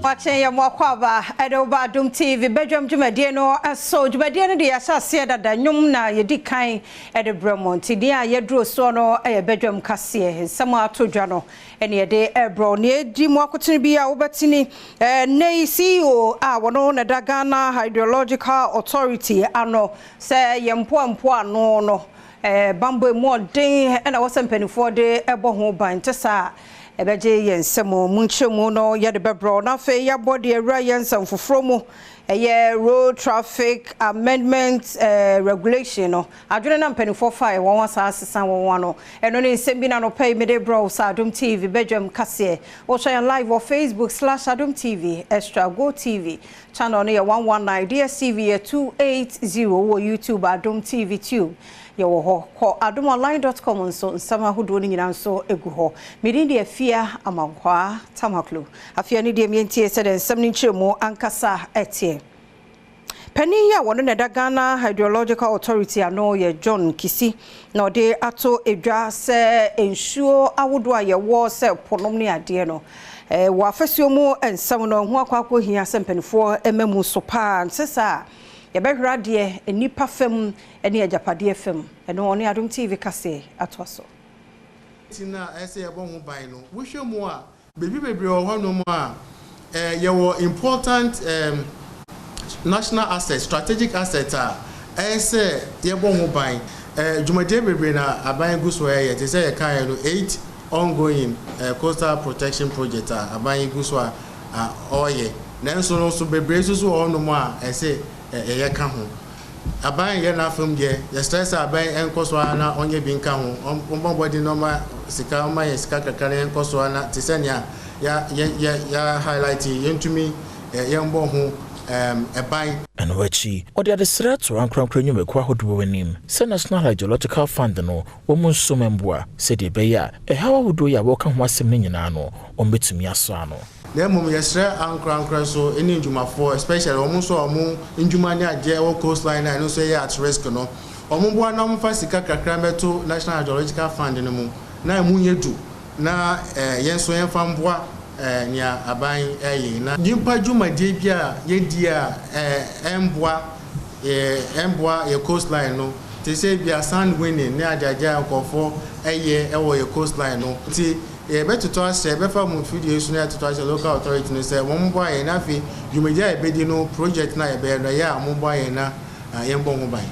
Watching your Mokwaba, Adom TV, Badwam Jumadiano, so Jumadiano, the Assassin that the Numna, ye decline at the Bremont, Tidia, ye drew sono, a bedroom cassier, somewhere to Jano, and ye day abroad near Jimwakotini be our Batini, nay, CEO, our own Dagana Hydrological Authority, ano, say, Yampuan, no, Bamboo more day, and I wasn't penny for the Ebo by Tessa. Ebeje yensemo munchemu no ye de bebro na fe ya body Ryan some fofromo road traffic amendment regulation no adwene na mpani 45 won asasa won no eno ne nsem na no pay me de bro sa Adom TV Badwam kase o share live on Facebook/Adom TV extra go TV channel no 119 DSTV 280 wo YouTube Adom TV 2 Yo ho adomonline.com so nsama hodo ni nyina so egu ho medin de afia amankwa tamaklo afia ni de mientie se de nsam ni nchiremu ankasa etie Penny ya wono na Ghana Hydrological Authority ano ye John Kisi na de ato edwa se ensuo awodo aye wo se ponom ne ade no wa afasuo mu ensam no ho akwakwo hia se mpanifo emamu so pa nsesa ye behra de enipa fam ene ajapade fam eno oni Adom TV kase atoso tina ese ye bon ho ban no wo hwemu a bebre o hono mu a ye wo important national assets strategic assets ese ye bon ho ban jumade bebre na aban guso ye te say ye kan no 8 ongoing coastal protection project aban guso oye nanso no so bebre so hono mu a ese ye ka ho aban ye na fam ye stress aban enkoso na onye bi nka ho ombobodi no ma sika ma ye sika kakare enkoso na tisania ya highlight yentumi ye mbo ho aban and wachi or the threat to ankran nyume kwa hodo wanim se National Hydrological Fund no wo munso memboa se de beya hawa hodo ya wo ka ho asem ne nyina no ombetumi aso ano na mum yesra ankran so eni njumafo especially omunso omun njuma ni age wo coastline na no so ye at risk no omumbo na omfa sika kakra meto National Hydrological Fund no mu na munyedu na yenso yenfa mboa nia aban na nimpa juma de bia ye dia emboa ye coastline no te say bia sand winning ne ajaja akofo ewo ye coastline no ti better to us befa mu video so na to us local authority no say won bo aye na fi jumeja e bedi no project na e be no ya mo bo aye na yembo ho ban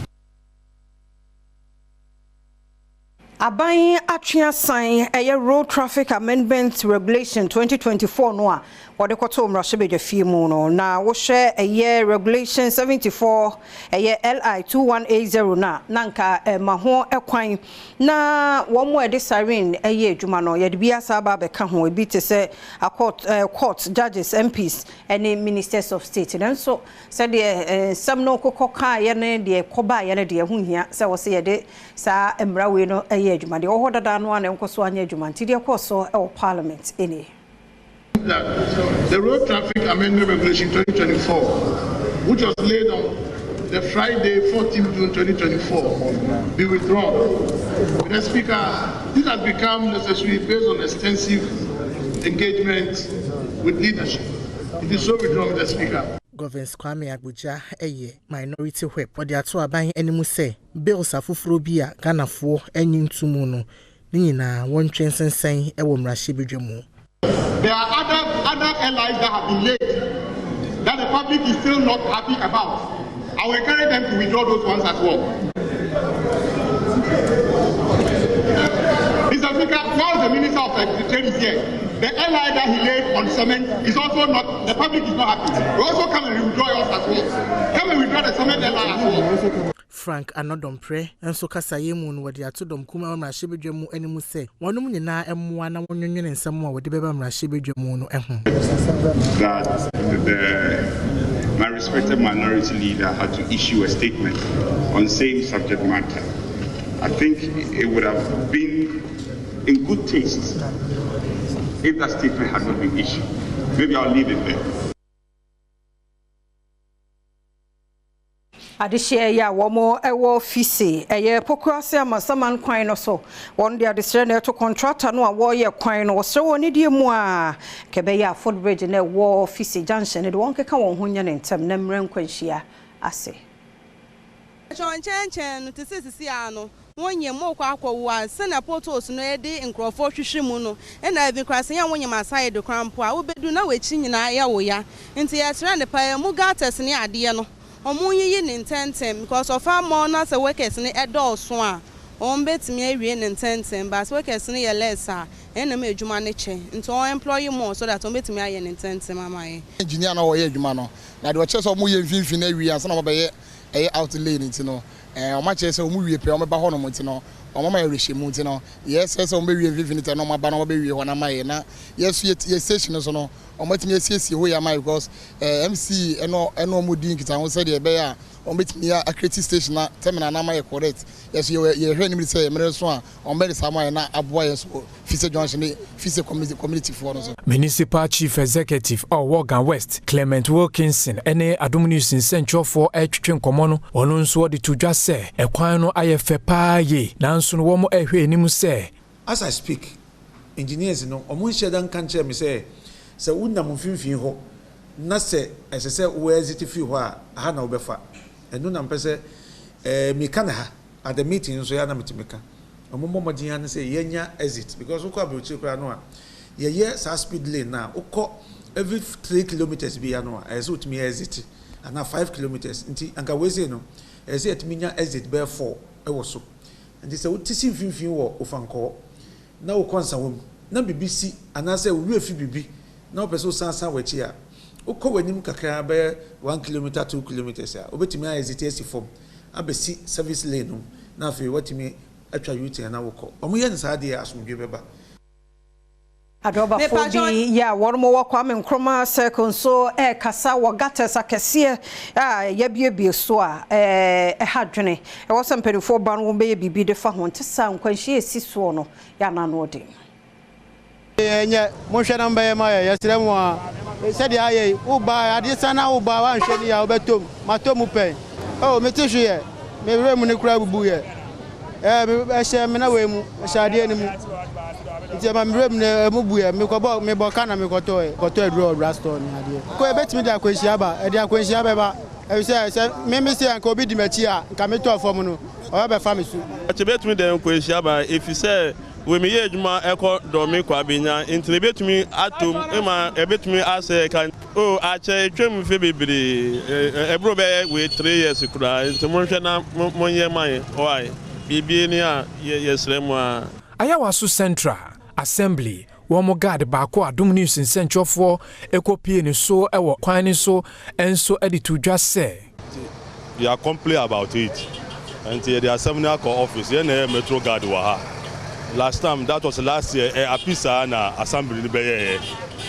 Aban atwea sign road traffic amendment regulation 2024 no a wode kwato mrashebe fie mu no na wo hwe regulation 74 LI 2180 na nanka maho ekwan na wo mo ede siren adwuma no ye de bia sa ba be ka ho ebi te se court judges MPs and ministers of state nanso se de some no kokoka ye ne de koba ye ne de ho hia se wo se ye de sa emrawe no adwuma de wo dada no an enkoso anya adwuma nti de koso parliament eni the Road Traffic Amendment Regulation 2024, which was laid on the Friday 14 June 2024, be withdrawn. Mr. Speaker, this has become necessary based on extensive engagement with leadership. It is so withdrawn, Mr. Speaker. Governors Kwame Abuja minority whip or the ato aban animu say bills afufuro bi a Ghanafo enyi ntumu no ni na won twensen sen e wo mrahye bedwemu. There are other allies that have been laid that the public is still not happy about. I will encourage them to withdraw those ones as well. Mr. Speaker, while the Minister of Trade is here, the ally that he laid on cement is also not, the public is not happy. We also come and withdraw us as well. Come and withdraw the cement ally as well. Frank Adom pre enso kasaye mu no wode atodom kuma mrahye bedwemu animu se wonum nyina emmoa na wonwonwene nsem a wode beba mrahye bedwemu no eho that my respected minority leader had to issue a statement on same subject matter. I think it would have been in good taste if that statement had not been issued. Maybe I'll leave it there. Adishia ya womo ewo fisi eye pokuase amasaman kwan no so won de adisre na to contractor no a wo ye kwan no so woni die mu a kebe ya foot bridge na wo fisi junction de won keka won honya ne ntem na mren kwanhia ase chonchen to sisi ano wonye mokwa akwa sena portals no ede nkrofo hwehwe mu no na ebi kwase ya wonye masai de krampo a obedu na wechi nyina ya wo ya nti ya tira ne pa mu gates ne ade no omunyi ne ntentem because of more na se workers ne edoso a betimi awie ne ntentem but workers ne ye less a na ma adwuma ne che nti on employ more so that betimi aye ne ntentem amaye engineer na wo ye adwuma no na de wo che so mu ye mfimfini awie ansa na wo be ye outlay nti no o ma che se o mu wie pe o me ba ho no nti no o ma rehye mu nti no yes se o me wie mfimfini te no ma ba no be wie ho na maye na yes ye station so no o ma timi asiesie ho ya maye because MC eno mu din kita ho se de be ya o betimi ya creative station na terminal na maye correct yes ye hwe ni mi se mere so a o be sa maye na aboa yes Fise Junction Fise community for no so Municipal Chief Executive Wogan West Clement Wilkinson ene Adom News Central for etwetwe nkomo no ono nso de tudwa se ekwan no ayefe paaye nanso no wo mo ehwe enim se as I speak engineers no omo nhyedan kan kire me se unam mfimfin ho na se esese wo exit fi ho a ha na obefa enu na mpese me kan ha at the meeting so ya na metimeka omo modin an say yenya exit because we ko abuchi kura no a ye sa speed lane na ukọ every 3 kilometers bi ya no a eso utimi exit and 5 kilometers nti anka we say no ese etiminya exit be 4 e wo so nti se utisi mfimfin wo ofanko na wo konsa wo na BBC anase wo efi bibi na opeso sansa wachi a ukọ wanim kakra be 1 kilometer 2 kilometers a obetimi exit esi form abesi service lane no na fe watimi atwa yuti na woko omo ye nsa de asomdwe beba Adoba fodi ya wormo wakwa me nkroma circle so kasa wo gates akese ya biebie so a hadwene wo sempedifo ba no be bibi de fa ho ntesa nkwanhie esi so no ya na no de enye mo hwe namba ye ma ya sire mo a se de aye wo ba ade sana wo ba wa hwe ni ya obetom matom pen oh metishu ye me re mu ne kura bubu ye me she me na we mu shade ni mu nti ma mrem ne mu buye me ko me bo kana me koto edro rastor ni ade ko ebetimi da akwanhia ba e de akwanhia ba e se me se anka obi di machi a nka me to fom no o be fa me su e betimi da akwanhia ba if say we me ye adwuma eko do me kwa benya nti betimi atom e ma ebetimi ase kan o a che twem fe bebere ebro be we 3 years kura nti mo hwe na mo ye man why bibi ni a yesremu a Ayawaso Central Assembly womo guard baako Adom News Central for ekopie ni so ewo kwan ni so enso editu dwa se we are complain about it and the assembly office na metro guard wa ha last time that was last year apisa na assembly be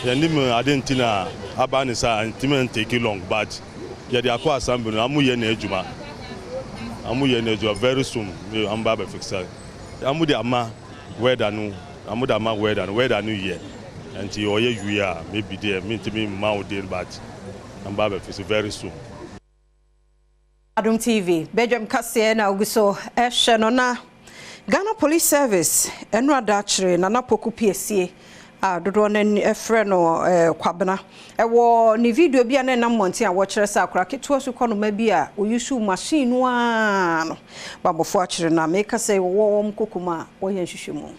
ye nim adentina abani sa antimen take long but ye the akwa assembly amuye na ejuma very soon am ba be fix amudi ama weather no amuda ma weather no year and you oye yuya maybe there me ma deal but am ba be fix very soon Adom TV Badwam kase na oguso ehwe no na Ghana Police Service enu adachire na napoku piesie dodo na efre no kwabena ewo ni video bia na monte a wo kire sa akora keto su kono ma bia oyusu machine no a no babofo akire na make say wo mkokuma wo yen hwehwemu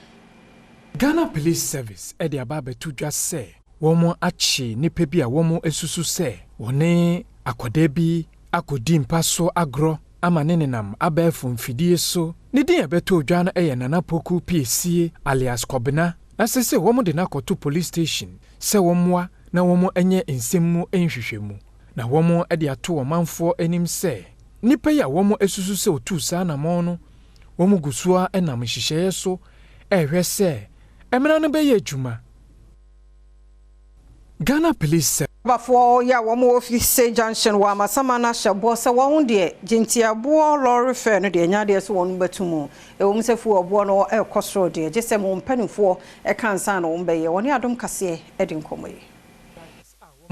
Ghana Police Service e de ababe tudwa se womo achi nipa bia womo esusu se woni akoda bi akodi mpaso agro ama nenenam abafu mfidie so ne din ebeto odwa na eye nanapoku piesie alias Kobena asese womo de nakoto police station se womoa na womo enye nsemu enhwehwemu na womo de ato omanfo anim se nipa ya womo esusu se otu sa na mo no womo gusua enam hyehyeye so ehwe se emra no be ye adwuma Ghana Police bafo ya womo office junction wa masama na shabo se won de jintiabo lorry fair no de nya de so won batumu e wo msefu obo no e kosro de je se mo mpanifo e kansa na won be ye woni Adom kase e de nkomoyi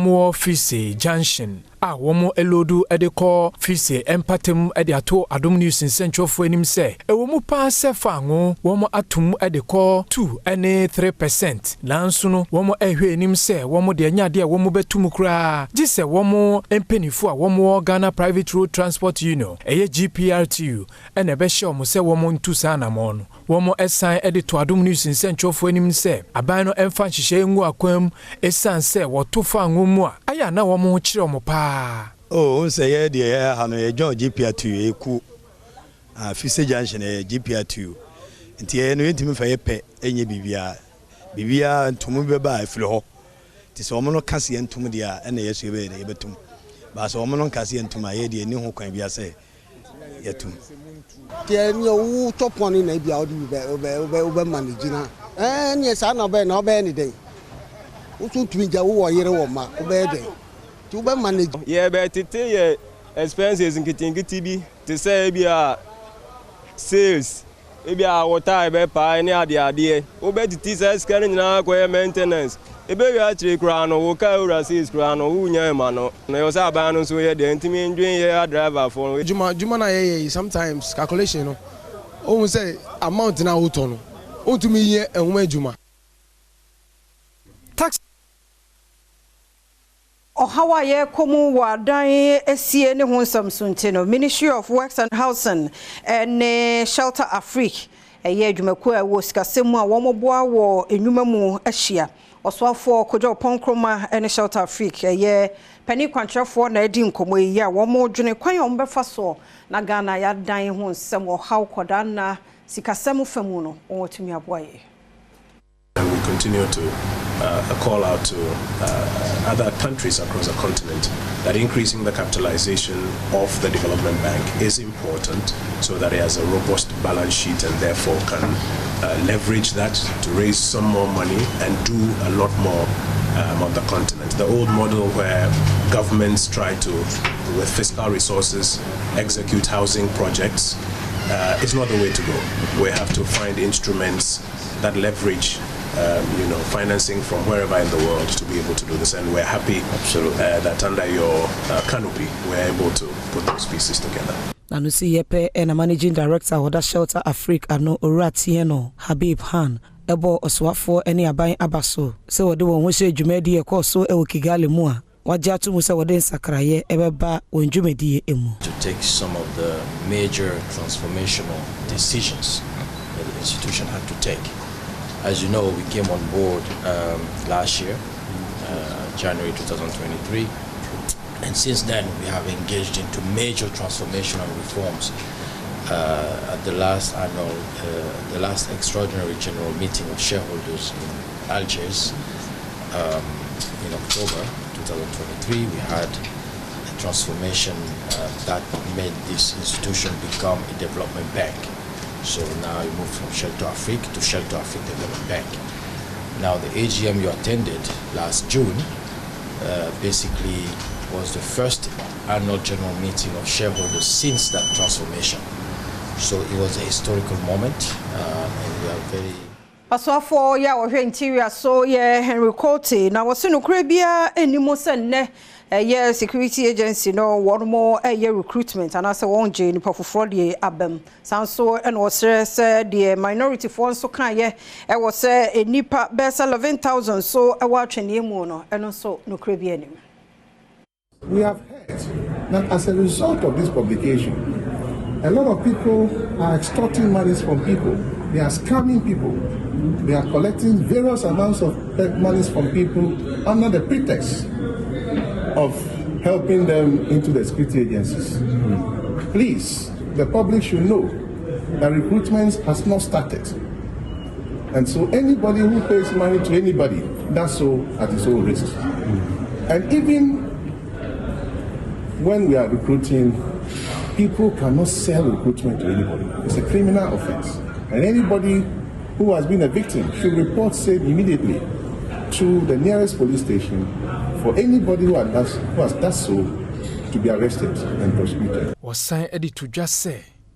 More Fise Junction. Womo elodu edeko Fise empatem ediato Adom News in Central for him say. Womo pa se fango womo atum edeko 2 ene 3%. Lansuno womo ehwe nim se womo de nyade womo betum kra. Gise womo empenifu a womo Ghana Private Road Transport Union. Eye GPRTU ene be show mo se womo ntu sana mo no. Womo esan edito Adom News in Central for him say. Aban no emfa nhihye ngu akwam esan se woto fango mu a. Aya na womo kire mo pa. Oh, say the Hano GPR2 eku Fise Junction GPR2. Nti no yentimi fa yepe enye bibia ntumu beba afiri ho. Ti so mo no kase ntumu dia na yeso ebe na yebetum. Ba so mo no kase ntumu aye de ni ho kwan bia se yetum. Ti ni o top one na bia obe manage na. Ni sa na obe ni den. O tun tumi ja wo yere wo ma obe den. To be manage. Yeah, but it expenses in Kitingiti be to say be sales. Maybe a water be pay any idea. Obe the teachers carrying na maintenance. Ebe we actually crown or ka sales crown or nya mano. Na yo sa ba no so ye de ntimi ndwen ye driver for. Juma na ye sometimes calculation no. O say amount na auto no. O to me ye enhuma juma. Tax Hawaii komu wadan esie ne ho samsuntino Ministry of Works and Housing and Shelter Africa eye adwumaku a wo sikasemu a wo moboa wo enwuma mu ahia oswafo kojo ponkroma and Shelter Africa eye pani kwantrafo na edi nkomo yi a wo mo dwene kwan yo mbefa so na Ghana ya dan ho nsem wo haw koda na sikasemu famu no wotumi aboye. And we continue to call out to other countries across the continent that increasing the capitalization of the development bank is important so that it has a robust balance sheet and therefore can leverage that to raise some more money and do a lot more on the continent. The old model where governments try to, with fiscal resources, execute housing projects is not the way to go. We have to find instruments that leverage financing from wherever in the world to be able to do this, and we're happy that under your canopy we're able to put those pieces together. Nanusi Yepe and a managing director of the Shelter Africa no Uratieno Habib Han ebo oswafo any aban abaso se wode won wo hye dwumadi e koso e Kigali mu a waje atumu se wode nsakraye ebeba won dwumadi emu to take some of the major transformational decisions that the institution had to take. As you know, we came on board last year, January 2023, and since then we have engaged into major transformational reforms. At the last extraordinary general meeting of shareholders in Algiers in October 2023, we had a transformation that made this institution become a development bank. So now we moved from Shelter Africa to Shelter Africa Development Bank. Now the AGM you attended last June basically was the first annual general meeting of shareholders since that transformation. So it was a historical moment and we are very... Aswafo ya wohwe interior so ye Henry Cote na wosenu krabia enimo senne ye security agency no one more ye recruitment and as one je ni pofofro de abem sanso and was say the minority for so kan ye e was say enipa besa 11,000 so e wa twene mu no eno so no krabia enim. We have heard that as a result of this publication, a lot of people are extorting monies from people. They are scamming people. They are collecting various amounts of monies from people under the pretext of helping them into the security agencies. Please, the public should know that recruitment has not started. And so anybody who pays money to anybody, does so at his own risk. And even when we are recruiting, people cannot sell recruitment to anybody. It's a criminal offense. And anybody who has been a victim should report same immediately to the nearest police station for anybody who has done so to be arrested and prosecuted.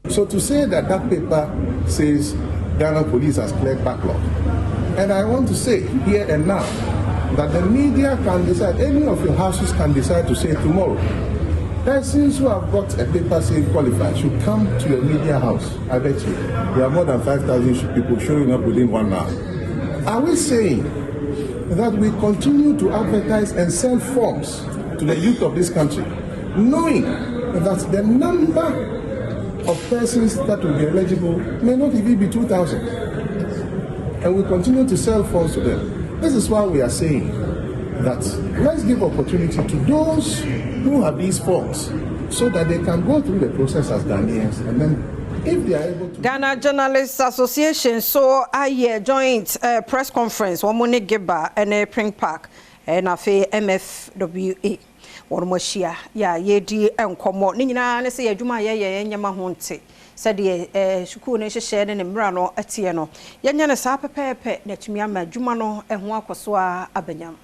So to say that that paper says Ghana police has cleared backlog, and I want to say here and now that the media can decide, any of your houses can decide to say tomorrow, persons who have got a paper saying qualified should come to your media house. I bet you there are more than 5,000 people showing up within 1 hour. Are we saying that we continue to advertise and sell forms to the youth of this country, knowing that the number of persons that will be eligible may not even be 2,000, and we continue to sell forms to them? This is why we are saying that let's give opportunity to those who have these forms so that they can go through the process as Ghanaians, and then if they are able to. Ghana Journalists Association so a joint press conference Womone Geba and Pring Park and afe MFWA Wormoshia ya yedi enkomo ni nyina ne se adwuma ye nyama ho nte said shuku ne hyehyɛ ne mmra no atie no yenya ne saa pepepe na tumi ama adwuma no ho akoso a abanyam.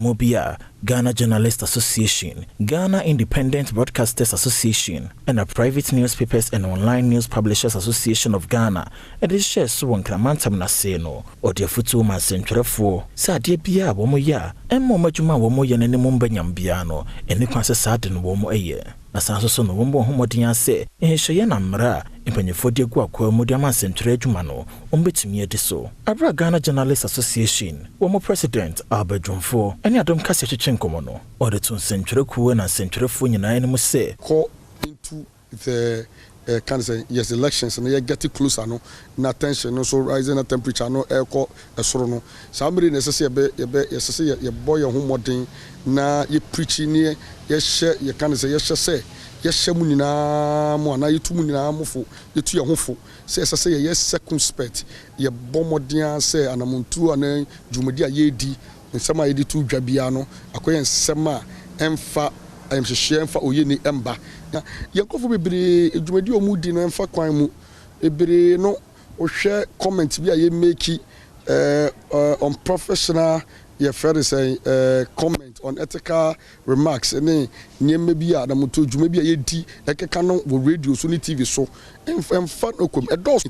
Mobia, Ghana Journalists Association, Ghana Independent Broadcasters Association, and a Private Newspapers and Online News Publishers Association of Ghana. And this shares so one Kramantam Naseno, or dear Futu Masentrefo, Sadia Bia, Womoya, and Momajuma Womoyan and Mumbanyam Biano, and the Quansa Sadin Womo a year. Nasanso no wombo homodian se ehye na mra impanyefo de gwa kwa modiama sentre adwuma no ombetumi ade so abra Ghana Journalists Association womo president Badwam ene Adom kase twetwenkomo no odeton sentre kuwe na sentrefo nyina ene mu se call into the can say yes elections and you get closer no na tension no so rising the temperature no echo esoro no somebody necessary ye boy your homodin na ye preaching ye share ye can say ye share ye share mu nyina mo na ye tu mu nyina mo fo ye tu ye ho fo say ye circumspect ye bomodin say anamuntu ana jumadi a ye di nsema ye di tu dwa bia no akoye nsema emfa I'm sure for Oyeni Emba. Yankofo bebre edwumadi omudi no emfa kwan mu ebre no o share comment bi a ye make on professional ye fair say comment on ethical remarks any nyemme bi a na moto dwuma bi a ye di ekeka no wo radio so ni TV so emfa no kom edos.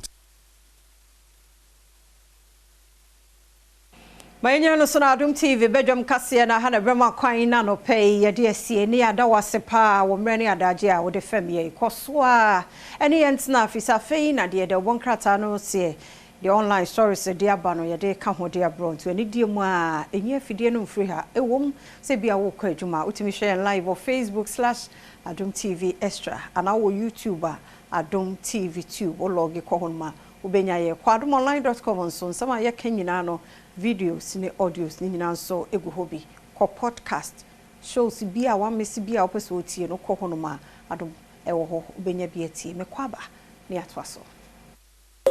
Mayenya no so na Adom TV Badwam kase na ha na brema kwan na no pay ye de asie ni ada wase pa wo mre ne adaje a wo de fam ye koso a ene yentina afisa fei na de won krata no se the online stories de aba no ye de ka ho de abro nto ene die mu a enye afidie no mfiri ha ewom se bia wo kwa adwuma utimi share live on Facebook/Adom TV Extra ana wo YouTube Adom TV 2 wo log ko honma ubenya ye kwa adomonline.com so nsama ye kanyina no videos ni audios ni nyina so egu hobi ko podcast shows bi a wa mesi bi a opese otie no ko honoma Adom ewo ho ubenya bi atie me kwaba ne atwa so.